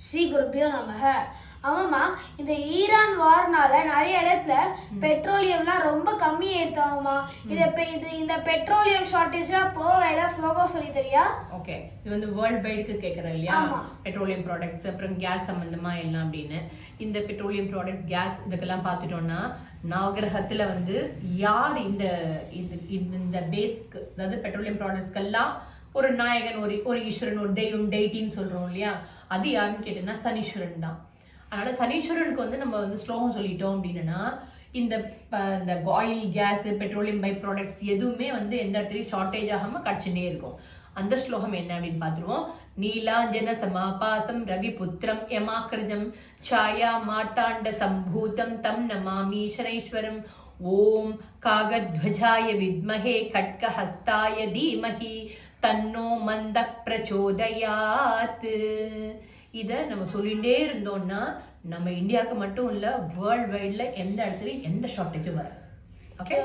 ஸ்ரீ குருபியோ நமக. ஆமாம்மா, இந்த ஈரான் வார்னால நிறைய இடத்துல பெட்ரோலியம்லாம் ரொம்ப கம்மி ஆயிடுத்தாமா. இது இந்த பெட்ரோலியம் ஷார்டேஜ்லாம் போக ஏதாவது ஸ்லோகம் சொல்லி தெரியா? ஓகே, இது வந்து வேர்ல்ட் வைடுக்கு கேட்குறேன் இல்லையா, பெட்ரோலியம் ப்ராடக்ட்ஸ் அப்புறம் கேஸ் சம்பந்தமா எல்லாம் அப்படின்னு. இந்த பெட்ரோலியம் ப்ராடக்ட் கேஸ் இதுக்கெல்லாம் பார்த்துட்டோம்னா நவகிரகத்துல வந்து யார் இந்த இந்த பேஸ்க்கு, அதாவது பெட்ரோலியம் ப்ராடக்ட்ஸ்க்கெல்லாம் ஒரு நாயகன், ஒரு ஈஸ்வரன், ஒரு தெய்வம், டெய்டின்னு சொல்றோம் இல்லையா, அது யாருன்னு கேட்டீங்கன்னா சனீஸ்வரன் தான். அதனால சனீஸ்வரனுக்கு வந்து நம்ம வந்து ஸ்லோகம் சொல்லிட்டோம் அப்படின்னா இந்த oil, gas, petroleum by products எதுவுமே வந்து எந்த இடத்துலையும் ஷார்ட்டேஜ் ஆகாம கிடைச்சுட்டே இருக்கும். அந்த ஸ்லோகம் என்ன அப்படின்னு பார்த்துருவோம். நீலாஞ்சன சமாபாசம் ரவி புத்திரம் யமாக்கிரஜம் சாயா மார்த்தாண்ட சம்பூதம் தம் நமாமி சனைஸ்வரம். ஓம் காகத்வஜாய வித்மஹே கட்கஹஸ்தாய தீமஹி தன்னோ மந்த பிரச்சோதயாத். இதை நம்ம சொல்லிகிட்டே இருந்தோம்னா நம்ம இந்தியாவுக்கு மட்டும் இல்லை, வேர்ல்ட் வைடில் எந்த இடத்துலையும் எந்த ஷார்ட்டேஜும் வராது. ஓகே.